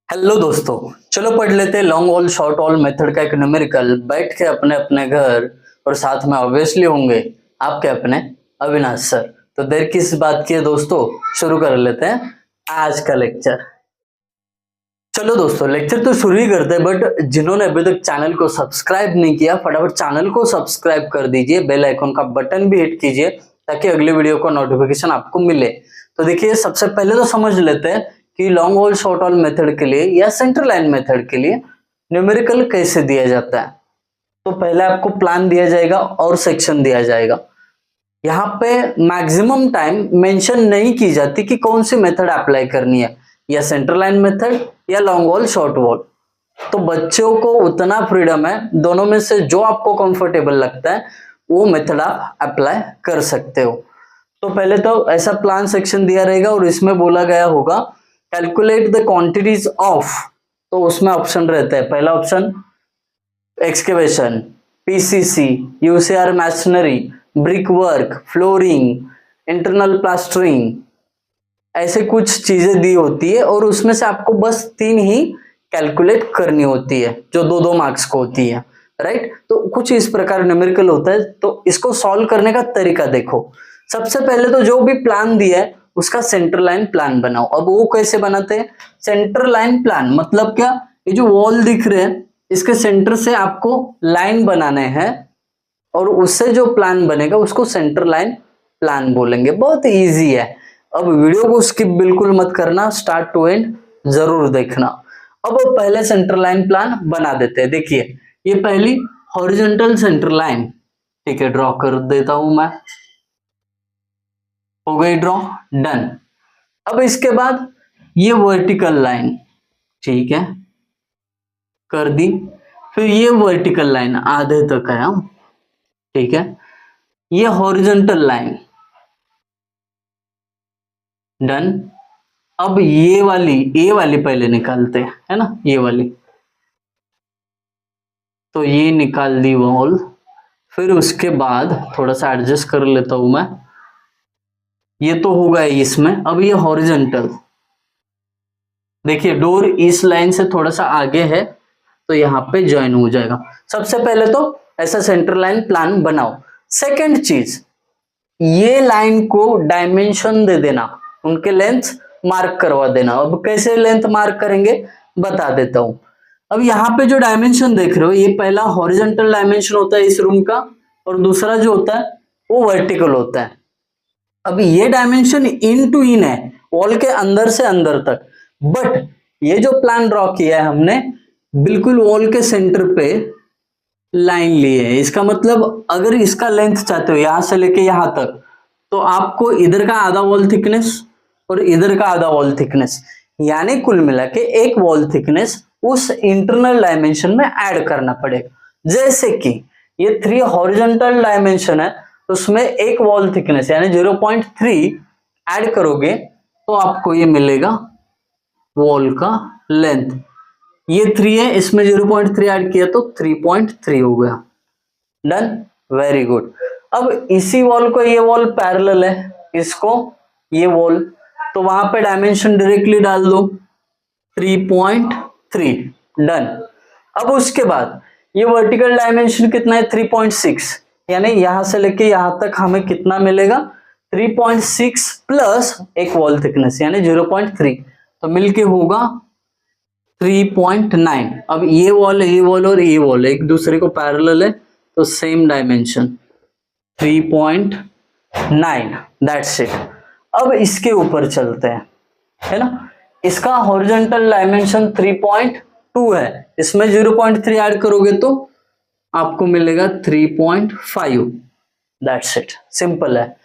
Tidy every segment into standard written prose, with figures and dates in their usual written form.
Hello दोस्तों, चलो पढ़ लेते हैं long wall short wall method का एक न्यूमेरिकल। बैठ के अपने अपने घर और साथ में ऑब्वियसली होंगे आपके अपने अविनाश सर। तो देर किस बात की है दोस्तों, शुरू कर लेते हैं आज का लेक्चर। चलो दोस्तों, लेक्चर तो शुरू ही करते हैं, बट जिन्होंने अभी तक चैनल को सब्सक्राइब नहीं किया फटाफट चैनल को सब्सक्राइब कर दीजिए, बेल आइकन का बटन भी हिट कीजिए ताकि अगले वीडियो का नोटिफिकेशन आपको मिले। तो देखिए, सबसे पहले तो समझ लेते हैं कि long wall short wall method के लिए या सेंटर लाइन मेथड के लिए न्यूमेरिकल कैसे दिया जाता है। तो पहले आपको प्लान दिया जाएगा और सेक्शन दिया जाएगा। यहाँ पे मैक्सिमम टाइम मेंशन नहीं की जाती कि कौन सी मेथड अप्लाई करनी है, या सेंटर लाइन मेथड या लॉन्ग वॉल शॉर्ट वॉल। तो बच्चों को उतना फ्रीडम है, दोनों में से जो आपको कंफर्टेबल लगता है वो मेथड आप अप्लाई कर सकते हो। तो पहले तो ऐसा प्लान सेक्शन दिया रहेगा और इसमें बोला गया होगा कैलकुलेट द क्वांटिटीज ऑफ। तो उसमें ऑप्शन रहता है, पहला option excavation, PCC, UCR masonry, brick work, flooring, internal plastering, ऐसे कुछ चीजें दी होती है और उसमें से आपको बस 3 ही कैलकुलेट करनी होती है जो 2-2 मार्क्स को होती है, राइट। तो कुछ इस प्रकार न्यूमेरिकल होता है। तो इसको सॉल्व करने का तरीका देखो। सबसे पहले तो जो भी प्लान दिया है उसका सेंटर लाइन प्लान बनाओ। अब वो कैसे बनाते हैं? सेंटर लाइन प्लान मतलब क्या? ये जो वॉल दिख रहे हैं इसके सेंटर से आपको लाइन बनाने हैं और उससे जो प्लान बनेगा उसको सेंटर लाइन प्लान बोलेंगे। बहुत इजी है। अब वीडियो को स्किप बिल्कुल मत करना, स्टार्ट टू एंड जरूर देखना। अब पहले सेंटर लाइन प्लान बना देते हैं। देखिए, ये पहली हॉरिजॉन्टल सेंटर लाइन, ठीक है, ड्रॉ कर देता हूं मैं। हो गई ड्रॉ, डन। अब इसके बाद ये वर्टिकल लाइन, ठीक है, कर दी। फिर ये वर्टिकल लाइन आधे तक है, ठीक है। ये हॉरिजॉन्टल लाइन, डन। अब ये वाली पहले निकालते हैं, है ना, ये वाली। तो ये निकाल दी वॉल। फिर उसके बाद थोड़ा सा एडजस्ट कर लेता हूं मैं। ये तो होगा इसमें। अब ये हॉरिजॉन्टल, देखिए डोर इस लाइन से थोड़ा सा आगे है तो यहाँ पे ज्वाइन हो जाएगा। सबसे पहले तो ऐसा सेंटर लाइन प्लान बनाओ। सेकंड चीज, ये लाइन को डायमेंशन दे देना, उनके लेंथ मार्क करवा देना। अब कैसे लेंथ मार्क करेंगे बता देता हूं। अब यहाँ पे जो डायमेंशन देख रहे हो, ये पहला हॉरिजॉन्टल डायमेंशन होता है इस रूम का और दूसरा जो होता है वो वर्टिकल होता है। अब ये डायमेंशन इन टू इन है, वॉल के अंदर से अंदर तक। बट ये जो प्लान ड्रॉ किया है हमने, बिल्कुल वॉल के सेंटर पे लाइन ली है। इसका मतलब अगर इसका लेंथ चाहते हो यहां से लेके यहां तक, तो आपको इधर का आधा वॉल थिकनेस और इधर का आधा वॉल थिकनेस, यानी कुल मिला के एक वॉल थिकनेस उस इंटरनल डायमेंशन में ऐड करना पड़ेगा। जैसे कि ये 3 हॉरिजॉन्टल डायमेंशन है, उसमें एक वॉल थिकनेस यानी 0.3 ऐड करोगे तो आपको ये मिलेगा वॉल का लेंथ। ये 3 है, इसमें 0.3 ऐड किया तो 3.3 हो गया। Done, very good. अब इसी वॉल को ये वॉल पैरेलल है, इसको ये वॉल, तो वहां पे डायमेंशन डायरेक्टली डाल दो 3.3, डन। अब उसके बाद ये वर्टिकल डायमेंशन कितना है? 3.6, यानी यहां से लेके यहां तक हमें कितना मिलेगा? 3.6 प्लस एक वॉल थिकनेस यानी 0.3, तो मिलके होगा 3.9। अब ये वॉल और ये वॉल एक दूसरे को पैरेलल है तो सेम डायमेंशन 3.9, दैट्स इट। अब इसके ऊपर चलते हैं, है ना। इसका हॉरिजॉन्टल डायमेंशन 3.2 है, इसमें 0.3 ऐड करोगे तो आपको मिलेगा 3.5, दैट्स इट, सिंपल है।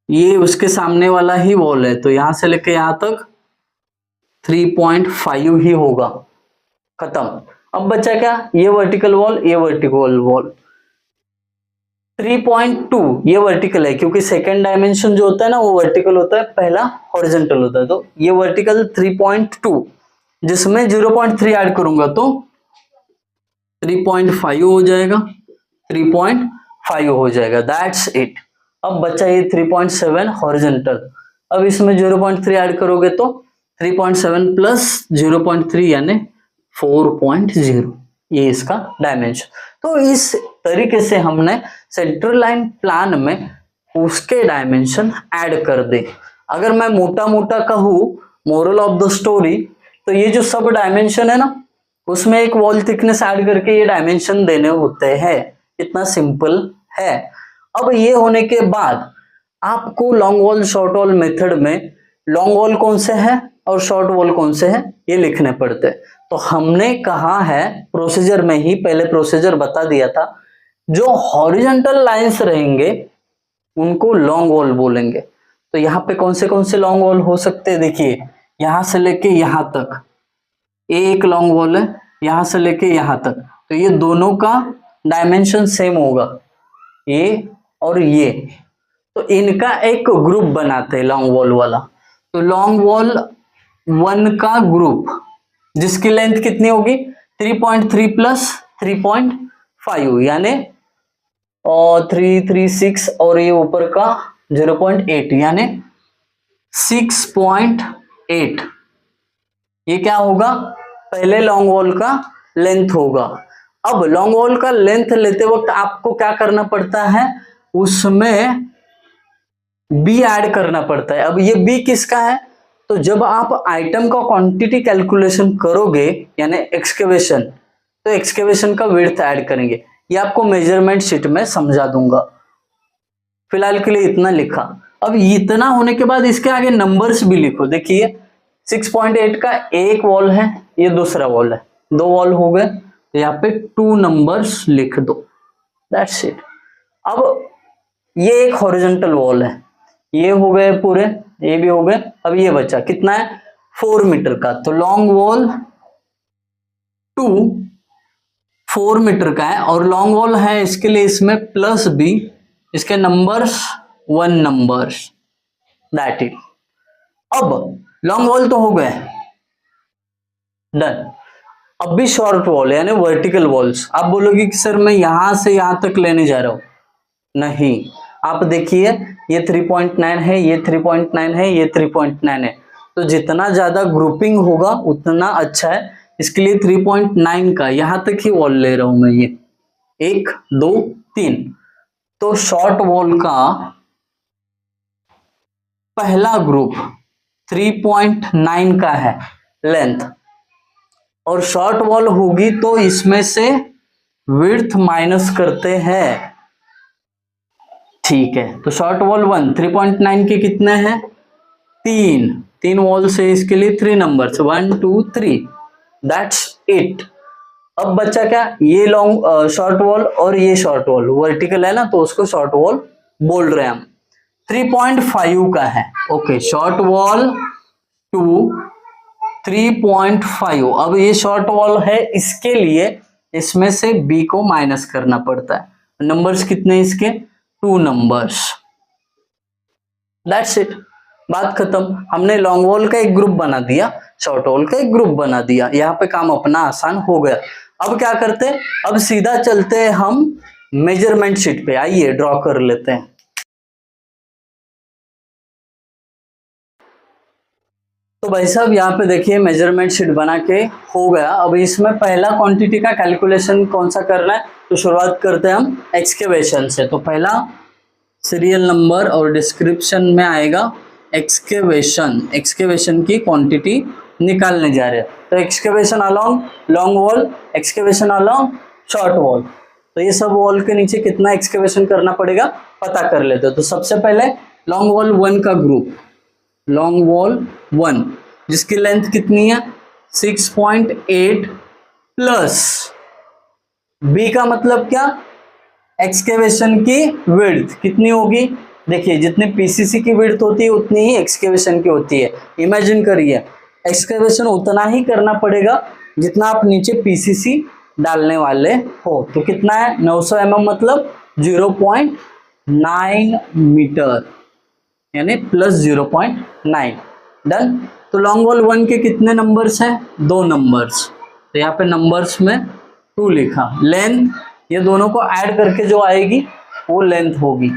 ये उसके सामने वाला ही वॉल है तो यहां से लेके यहां तक 3.5 ही होगा, खत्म। अब बचा क्या? ये वर्टिकल वॉल, ये वर्टिकल वॉल। 3.2 ये वर्टिकल है क्योंकि सेकेंड डायमेंशन जो होता है ना वो वर्टिकल होता है, पहला हॉरिजॉन्टल होता है। तो ये वर्टिकल 3.2, जिसमें 0.3 ऐड करूंगा तो 3.5 हो जाएगा, 3.5 हो जाएगा, दैट्स इट। अब बचा ये 3.7 हॉरिजॉन्टल। अब इसमें 0.3 ऐड करोगे तो 3.7 प्लस 0.3 यानी 4.0, ये इसका डायमेंशन। तो इस तरीके से हमने सेंट्रल लाइन प्लान में उसके डायमेंशन ऐड कर दे। अगर मैं मोटा मोटा कहूँ मोरल ऑफ द स्टोरी, तो ये जो सब डायमेंशन है ना, उसमें एक वॉल थिकनेस ऐड करके ये डायमेंशन देने होते हैं। इतना सिंपल है। अब ये होने के बाद आपको long wall short wall method में लॉन्ग वॉल कौन से है और शॉर्ट वॉल कौन से है ये लिखने पड़ते। तो हमने कहा है प्रोसीजर में ही, पहले प्रोसीजर बता दिया था, जो हॉरिजॉन्टल लाइंस रहेंगे उनको लॉन्ग वॉल बोलेंगे। तो यहाँ पे कौन से लॉन्ग वॉल हो सकते हैं, देखिए यहां से लेके यहां तक एक लॉन्ग वॉल है, यहां से लेके यहां तक, तो ये दोनों का डायमेंशन सेम होगा, ये और ये। तो इनका एक ग्रुप बनाते हैं लॉन्ग वॉल वाला। तो लॉन्ग वॉल 1 का ग्रुप जिसकी लेंथ कितनी होगी 3.3 प्लस 3.5 यानी 336 और ये ऊपर का 0.8 यानी 6.8, ये क्या होगा पहले लॉन्ग वॉल का लेंथ होगा। अब लॉन्ग वॉल का लेंथ लेते वक्त आपको क्या करना पड़ता है, उसमें बी ऐड करना पड़ता है। अब ये बी किसका है, तो जब आप आइटम का क्वांटिटी कैलकुलेशन करोगे यानी एक्सकेवेशन, तो एक्सकेवेशन का विड्थ ऐड करेंगे। ये आपको मेजरमेंट शीट में समझा दूंगा, फिलहाल के लिए इतना लिखा। अब इतना होने के बाद इसके आगे नंबर्स भी लिखो। देखिए 6.8 का एक वॉल है, ये दूसरा वॉल है, 2 वॉल हो गए, तो यहाँ पे 2 नंबर्स लिख दो, दैट्स इट। अब ये एक हॉरिजॉन्टल वॉल है, ये हो गए पूरे, ये भी हो गए। अब ये बचा कितना है 4 मीटर का, तो लॉन्ग वॉल 2 4 मीटर का है और लॉन्ग वॉल है इसके लिए इसमें प्लस बी, इसके नंबर्स 1 नंबर्स, दैट इट। अब लॉन्ग वॉल तो हो गए, डन। अब भी शॉर्ट वॉल यानी वर्टिकल वॉल्स। आप बोलोगे कि सर मैं यहां से यहां तक लेने जा रहा हूं, नहीं, आप देखिए ये 3.9 है, ये 3.9 है, ये 3.9 है, तो जितना ज्यादा ग्रुपिंग होगा उतना अच्छा है। इसके लिए 3.9 का यहां तक ही वॉल ले रहा हूं मैं, ये 1 2 3। तो शॉर्ट वॉल का पहला ग्रुप 3.9 का है लेंथ, और शॉर्ट वॉल होगी तो इसमें से विड्थ माइनस करते हैं, ठीक है। तो शॉर्ट वॉल 1 3.9 के कितने हैं 3 वॉल से, इसके लिए 3 नंबर्स 1 2 3, दैट्स इट। अब बच्चा क्या, ये लॉन्ग शॉर्ट वॉल और ये शॉर्ट वॉल वर्टिकल है ना, तो उसको शॉर्ट वॉल बोल रहे हैं हम। 3.5 का है, ओके, शॉर्ट वॉल 2 3.5। अब ये शॉर्ट वॉल है, इसके लिए इसमें से बी को माइनस करना पड़ता है। नंबर्स कितने इसके 2 नंबर्स, दैट्स इट, बात खत्म। हमने लॉन्ग वॉल का एक ग्रुप बना दिया, शॉर्ट वॉल का एक ग्रुप बना दिया, यहाँ पे काम अपना आसान हो गया। अब क्या करते हैं, अब सीधा चलते हैं हम मेजरमेंट शीट पे, आइए ड्रॉ कर लेते हैं। तो भाई साहब यहाँ पे देखिए मेजरमेंट शीट बना के हो गया। अब इसमें पहला क्वांटिटी का कैलकुलेशन कौन सा करना है, तो शुरुआत करते हैं हम एक्सकेवेशन से। तो पहला सीरियल नंबर और डिस्क्रिप्शन में आएगा एक्सकेवेशन की क्वांटिटी निकालने जा रहे हैं। तो excavation along long wall, excavation along short wall, तो ये सब वॉल के नीचे कितना एक्सकेवेशन करना पड़ेगा पता कर लेते हैं। तो सबसे पहले लॉन्ग वॉल 1 का ग्रुप, लॉन्ग वॉल 1 जिसकी लेंथ कितनी है 6.8 प्लस बी का मतलब क्या, एक्सकेवेशन की विड्थ कितनी होगी, देखिए जितनी पीसीसी की विड्थ होती है उतनी ही एक्सकेवेशन की होती है। इमेजिन करिए एक्सकेवेशन उतना ही करना पड़ेगा जितना आप नीचे पीसीसी डालने वाले हो। तो कितना है 900 mm मतलब 0.9 मीटर यानी प्लस 0.9, डन। तो लॉन्ग वॉल 1 के कितने नंबर्स हैं 2 नंबर्स, तो यहाँ पे नंबर्स में 2 लिखा। लेंथ ये दोनों को ऐड करके जो आएगी वो लेंथ होगी,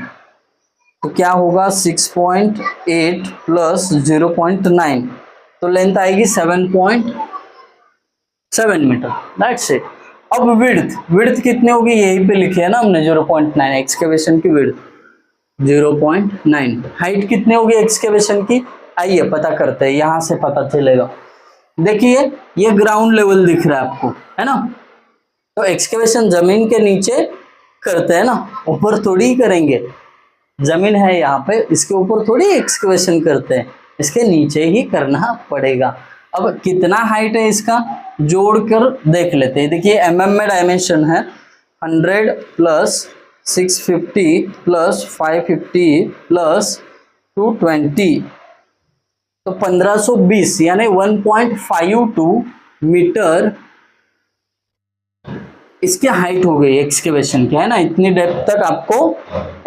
तो क्या होगा 6.8 प्लस 0.9 तो लेंथ आएगी 7.7 मीटर, दैट्स इट। अब विड्थ कितनी होगी, यहीं पे लिखी है ना हमने 0.9, एक्सकेवेशन की विड्थ 0.9। हाइट कितनी होगी एक्सकेवेशन की, आइए पता करते हैं, यहां से पता चलेगा। देखिए ये ग्राउंड लेवल दिख रहा है आपको, है ना, तो एक्सकेवेशन जमीन के नीचे करते हैं ना, ऊपर थोड़ी ही करेंगे, जमीन है यहाँ पे, इसके ऊपर थोड़ी एक्सकेवेशन करते हैं, इसके नीचे ही करना पड़ेगा। अब कितना हाइट है इसका जोड़कर देख लेते हैं। देखिए mm में डायमेंशन है 100 प्लस 650 प्लस 550 प्लस 220, तो 1520 यानी 1.52 मीटर इसकी हाइट हो गई एक्सकेवेशन की, है ना, इतनी डेप्थ तक आपको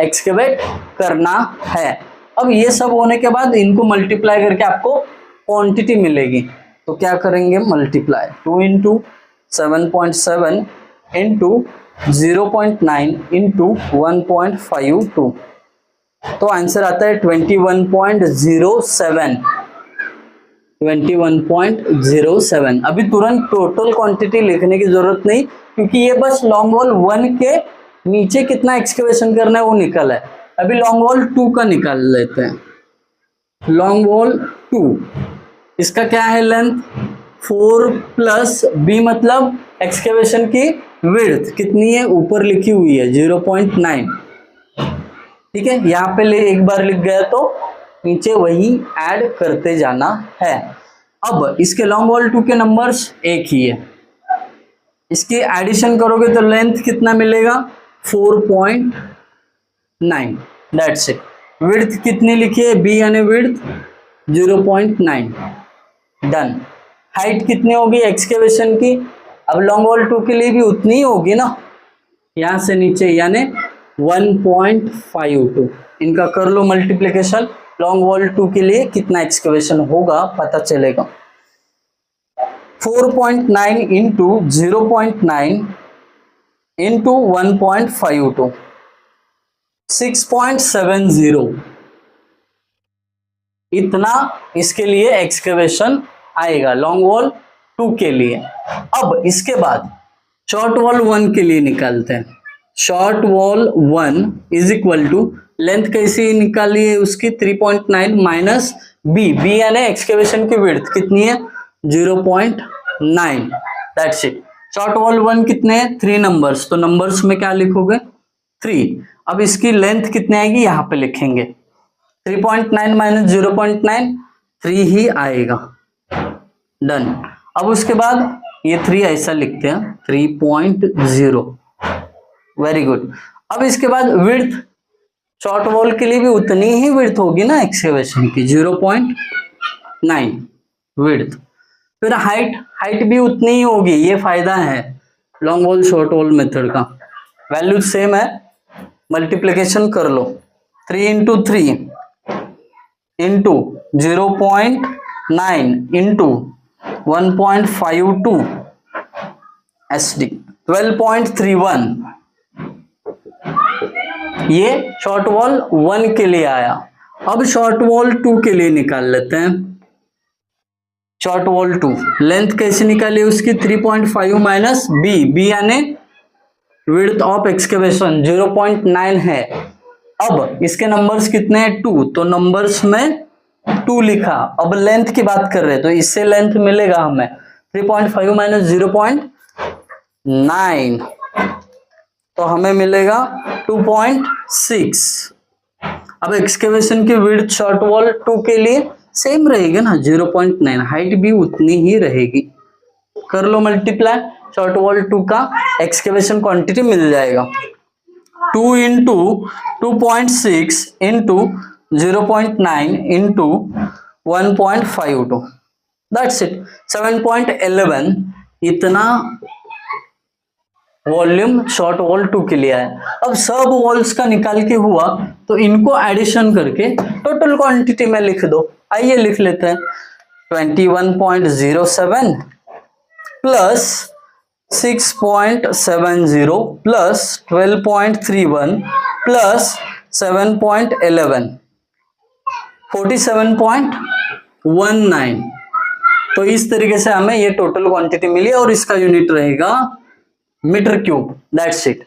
एक्सकेवेट करना है। अब ये सब होने के बाद इनको मल्टीप्लाई करके आपको क्वांटिटी मिलेगी, तो क्या करेंगे, मल्टीप्लाई 2 इंटू 7.7 इंटू 0.9 इंटू 1.52, तो आंसर आता है 21.07। 21.07। अभी तुरंत टोटल क्वांटिटी लिखने की जरूरत नहीं, क्योंकि ये बस लॉन्ग वॉल 1 के नीचे कितना एक्सकेवेशन करना है वो निकल है। अभी लॉन्ग वॉल 2 का निकाल लेते हैं। लॉन्ग वॉल 2, इसका क्या है लेंथ 4 प्लस बी, मतलब एक्सकेवेशन की विड्थ कितनी है, ऊपर लिखी हुई है 0.9, ठीक है, यहाँ पे एक बार लिख गया तो नीचे वही ऐड करते जाना है। अब इसके लॉन्ग वॉल 2 के नंबर्स एक ही है, इसकी एडिशन करोगे तो लेंथ कितना मिलेगा 4.9, दैट्स इट। विड्थ कितनी लिखी है, बी यानी विड्थ 0.9, डन। हाइट कितनी होगी एक्सकेवेशन की, अब लॉन्ग वॉल 2 के लिए भी उतनी ही होगी ना, यहां से नीचे यानी 1.52। इनका कर लो मल्टीप्लिकेशन, लॉन्ग वॉल 2 के लिए कितना एक्सकेवेशन होगा पता चलेगा। 4.9 इंटू 0.9 इंटू 1.52, 6.70, इतना इसके लिए एक्सकेवेशन आएगा लॉन्ग वॉल 2 के लिए। अब इसके बाद शॉर्ट वॉल 1 के लिए निकालते हैं। Short wall 1 is equal to, length कैसी निकाली है उसकी 3.9 माइनस बी, बी यानी एक्सकेवेशन की विड्थ कितनी है 0.9, दैट्स इट। शॉर्ट वॉल 1 कितने हैं 3 नंबर्स, तो नंबर्स में क्या लिखोगे 3। अब इसकी लेंथ कितनी आएगी यहां पे लिखेंगे 3.9 माइनस 0.9, 3 ही आएगा, डन। अब उसके बाद ये 3 ऐसा लिखते हैं 3.0, वेरी गुड। अब इसके बाद विड्थ, शॉर्ट वॉल के लिए भी उतनी ही विड्थ होगी ना एक्सकेवेशन की 0.9 विड्थ। फिर हाइट भी उतनी ही होगी, ये फायदा है long wall short wall method का, वैल्यू सेम है, मल्टीप्लिकेशन कर लो 3 इंटू 3 इंटू 0.9 इंटू 1.52 SD 12.31, ये शॉर्ट वॉल 1 के लिए आया। अब शॉर्ट वॉल 2 के लिए निकाल लेते हैं। शॉर्ट वॉल 2 लेंथ कैसे निकाली उसकी 3.5 माइनस बी, बी यानी विड्थ ऑफ एक्सकेवेशन 0.9 है। अब इसके नंबर्स कितने हैं 2, तो नंबर्स में 2 लिखा। अब लेंथ की बात कर रहे हैं तो इससे लेंथ मिलेगा हमें 3.5 माइनस 0.9, तो हमें मिलेगा 2.6। अब एक्सकेवेशन की विड्थ शॉर्ट वॉल 2 के लिए सेम रहेगी ना 0.9, हाइट भी उतनी ही रहेगी। कर लो मल्टीप्लाई, शॉर्ट वॉल 2 का एक्सकेवेशन क्वांटिटी मिल जाएगा 2 into 2.6 into 0.9 into 1.52, that's it 7.11। इतना वॉल्यूम शॉर्ट वॉल 2 के लिए है। अब सब वॉल्स का निकाल के हुआ तो इनको एडिशन करके टोटल क्वांटिटी में लिख दो। आइए लिख लेते हैं 21.07 प्लस 6.70 प्लस 12.31 प्लस 7.11, 47.19, तो इस तरीके से हमें ये टोटल क्वांटिटी मिली और इसका यूनिट रहेगा मीटर क्यूब। दैट्स इट,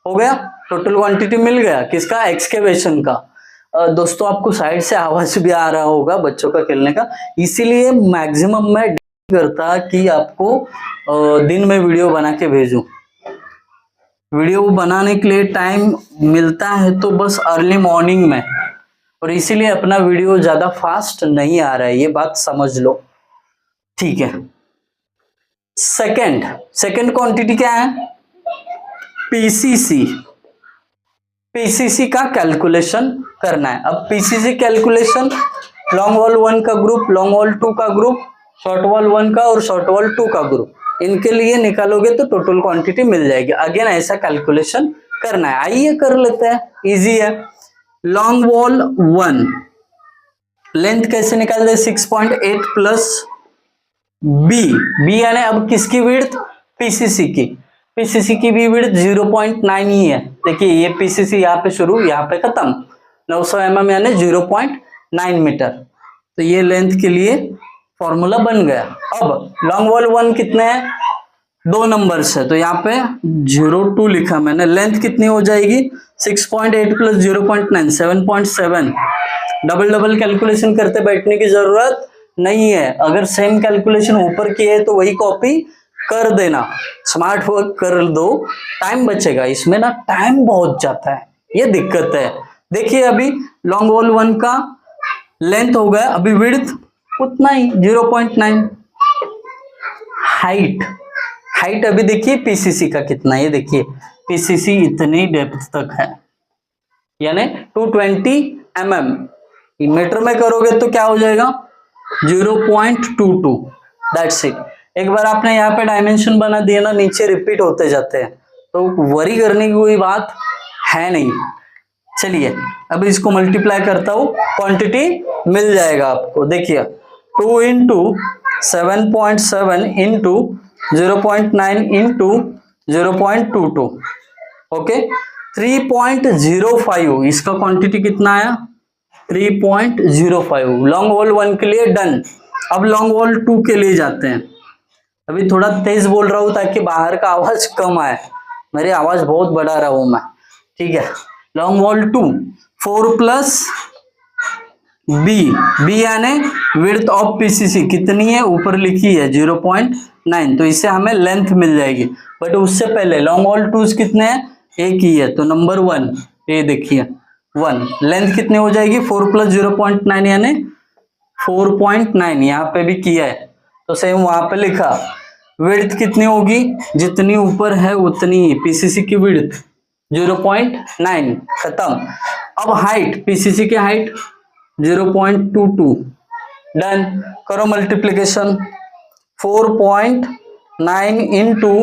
हो गया, टोटल क्वांटिटी मिल गया किसका, एक्सकेवेशन का। दोस्तों आपको साइड से आवाज भी आ रहा होगा बच्चों का खेलने का, इसीलिए मैक्सिमम मैं करता कि आपको दिन में वीडियो बना के भेजूं। वीडियो बनाने के लिए टाइम मिलता है तो बस अर्ली मॉर्निंग में, और इसीलिए अपना वीडियो ज्यादा फास्ट नहीं आ रहा है, ये बात समझ लो, ठीक है। सेकंड क्वांटिटी क्या है, पीसीसी। पीसीसी का कैलकुलेशन करना है। अब पीसीसी कैलकुलेशन, लॉन्ग वॉल 1 का ग्रुप, लॉन्ग वॉल 2 का ग्रुप, शॉर्ट वॉल 1 का और शॉर्ट वॉल 2 का ग्रुप, इनके लिए निकालोगे तो टोटल क्वांटिटी मिल जाएगी। अगेन ऐसा कैलकुलेशन करना है, आइए कर लेते हैं, इजी है। लॉन्ग वॉल 1 लेंथ कैसे निकालते हैं, 6.8 प्लस बी यानी अब किसकी विड्थ, पीसीसी की। पीसीसी की भी विड्थ 0.9 ही है। देखिए ये पीसीसी यहाँ पे शुरू यहाँ पे खत्म, 900 mm यानी 0.9 मीटर। तो ये लेंथ के लिए फॉर्मूला बन गया। अब लॉन्ग वॉल 1 कितने हैं, 2 नंबर्स है, तो यहाँ पे 0.2 लिखा मैंने। लेंथ कितनी हो जाएगी, 6.8 प्लस 0.9 7.7। डबल कैलकुलेशन करते बैठने की जरूरत नहीं है। अगर सेम कैलकुलेशन ऊपर की है तो वही कॉपी कर देना, स्मार्ट वर्क कर दो, टाइम बचेगा। इसमें ना टाइम बहुत जाता है, ये दिक्कत है। देखिए अभी लॉन्ग वॉल 1 का लेंथ हो गया, अभी विड्थ उतना ही 0.9। हाइट अभी देखिए पीसीसी का कितना है, ये देखिए पीसीसी इतनी डेप्थ तक है यानी 220 mm। मीटर में करोगे तो क्या हो जाएगा 0.22। That's it. एक बार आपने यहाँ पे डायमेंशन बना दिया ना, नीचे रिपीट होते जाते हैं, तो वरी करने की कोई बात है नहीं। चलिए अब इसको मल्टीप्लाई करता हूं, क्वांटिटी मिल जाएगा आपको। देखिए 2 इंटू 7.7 इंटू 0.9 इंटू 0.22, ओके 3.05। इसका क्वांटिटी कितना आया 3.05। लॉन्ग वॉल 1 के लिए डन। अब लॉन्ग वॉल 2 के लिए जाते हैं। अभी थोड़ा तेज बोल रहा हूं ताकि बाहर का आवाज कम आए, मेरी आवाज बहुत बढ़ा रहा हूं मैं, ठीक है। लॉन्ग वॉल 2 4 प्लस बी यानी विड्थ ऑफ पीसीसी कितनी है, ऊपर लिखी है 0.9, तो इससे हमें लेंथ मिल जाएगी। बट उससे पहले लॉन्ग वॉल 2 कितने हैं, एक ही है, तो नंबर 1 ये देखिए 1। लेंथ कितनी हो जाएगी 4 प्लस 0.9 यानी 4.9, यहाँ पे भी किया है तो सेम वहां पे लिखा। विड्थ कितनी होगी, जितनी ऊपर है उतनी ही, पीसीसी की विड्थ 0.9 खत्म। अब हाइट, पीसीसी की हाइट 0.22, डन। करो मल्टीप्लीकेशन, 4.9 इंटू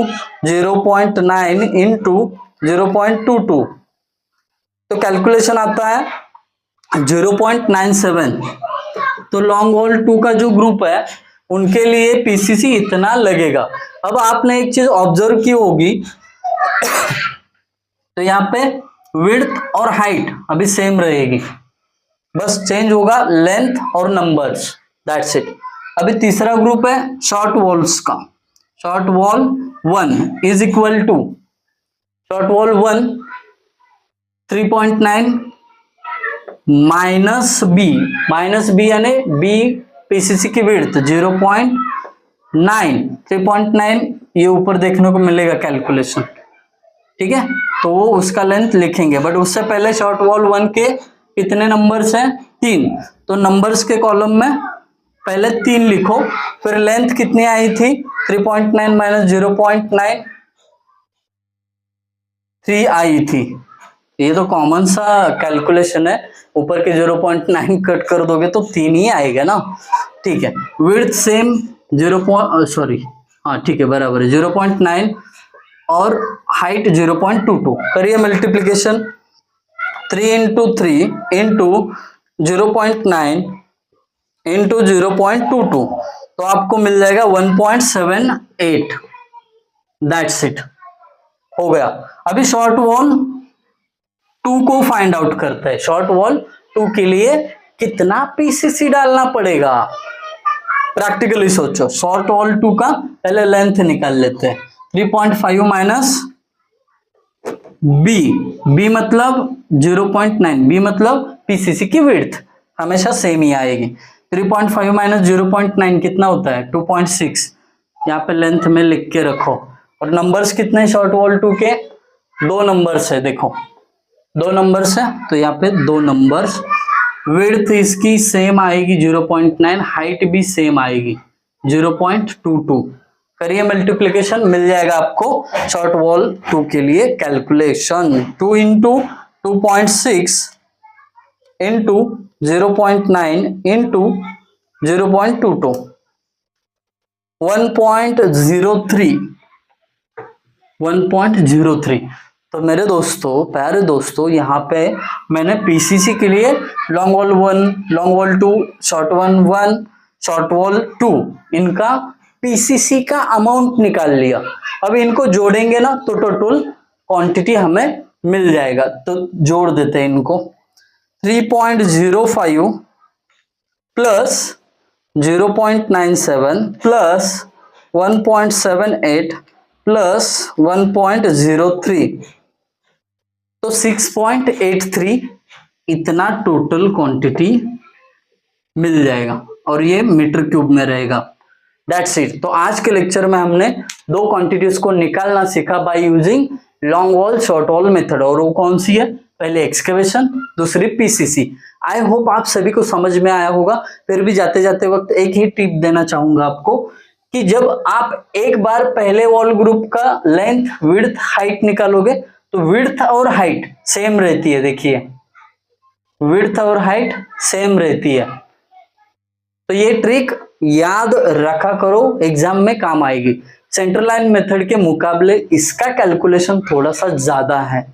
0.9 इंटू 0.22, तो कैलकुलेशन आता है 0.97। तो लॉन्ग वॉल 2 का जो ग्रुप है उनके लिए पीसीसी इतना लगेगा। अब आपने एक चीज ऑब्जर्व की होगी, तो यहाँ पे विड्थ और हाइट अभी सेम रहेगी, बस चेंज होगा लेंथ और नंबर्स, दैट्स इट। अभी तीसरा ग्रुप है शॉर्ट वॉल्स का। Short wall 1 is equal to, short wall 1 3.9 minus B यानी बी पीसीसी की विड्थ 0.9, 3.9 ये ऊपर देखने को मिलेगा कैलकुलेशन, ठीक है। तो वो उसका लेंथ लिखेंगे, बट उससे पहले शॉर्ट वॉल 1 के कितने नंबर्स हैं, 3, तो नंबर्स के कॉलम में पहले 3 लिखो। फिर लेंथ कितनी आई थी 3.9 माइनस 0.9, 3 आई थी। ये तो कॉमन सा कैलकुलेशन है, ऊपर के 0.9 कट कर दोगे तो 3 ही आएगा ना, ठीक है। विड्थ सेम 0, हाँ ठीक है बराबर है 0.9 और हाइट 0.22। करिए मल्टीप्लीकेशन, 3 इंटू 3 इंटू 0.9 इंटू 0.22, तो आपको मिल जाएगा 1.78। दैट्स इट, हो गया। अभी शॉर्ट वॉल 2 को फाइंड आउट करते हैं। शॉर्ट वॉल 2 के लिए कितना पीसीसी डालना पड़ेगा, प्रैक्टिकली सोचो, शॉर्ट वॉल 2 का पहले लेंथ निकाल लेते हैं। 3.5 माइनस बी मतलब 0.9, बी मतलब पीसीसी की विड्थ हमेशा सेम ही आएगी। 3.5 माइनस 0.9 कितना होता है 2.6, यहाँ पे लेंथ में लिख के रखो। और नंबर्स कितने शॉर्ट वॉल 2 के, 2 नंबर्स है, देखो 2 नंबर्स है, तो यहाँ पे 2 नंबर्स। विड्थ इसकी सेम आएगी 0.9, हाइट भी सेम आएगी 0.22। करिए मल्टीप्लिकेशन, मिल जाएगा आपको शॉर्ट वॉल 2 के लिए कैलकुलेशन। 2 into 2.6 into 0.9 into 0.22 1.03। तो मेरे दोस्तों, प्यारे दोस्तों, यहाँ पे मैंने पीसीसी के लिए long wall 1, long wall 2, short wall 1, short wall 2, इनका पीसीसी का अमाउंट निकाल लिया। अब इनको जोड़ेंगे ना तो टोटल क्वांटिटी हमें मिल जाएगा। तो जोड़ देते हैं इनको। 3.05 प्लस 0.97 प्लस 1.78 प्लस 1.03, तो 6.83 इतना टोटल क्वांटिटी मिल जाएगा और ये मीटर क्यूब में रहेगा। That's it. तो आज के लेक्चर में हमने 2 क्वांटिटीज को निकालना सीखा by using long wall short wall method. और वो कौन सी है, पहले एक्सकेवेशन, दूसरी पीसीसी। आई होप आप सभी को समझ में आया होगा। फिर भी जाते जाते वक्त एक ही टिप देना चाहूंगा आपको कि जब आप एक बार पहले वॉल ग्रुप का लेंथ, विड्थ, हाइट निकालोगे तो विड्थ और हाइट सेम रहती है। देखिए विड्थ और हाइट सेम रहती है। तो ये ट्रिक याद रखा करो, एग्जाम में काम आएगी। सेंटर लाइन मेथड के मुकाबले इसका कैलकुलेशन थोड़ा सा ज्यादा है,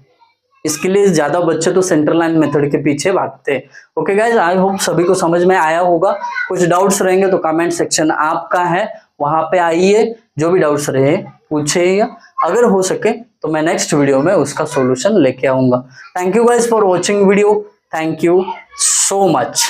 इसके लिए ज्यादा बच्चे तो सेंटर लाइन मेथड के पीछे भागते हैं। ओके गाइज, आई होप सभी को समझ में आया होगा। कुछ डाउट्स रहेंगे तो कमेंट सेक्शन आपका है, वहां पे आइए, जो भी डाउट्स रहे पूछिए। अगर हो सके तो मैं नेक्स्ट वीडियो में उसका सॉल्यूशन लेके आऊंगा। Thank you guys for watching video. Thank you so much.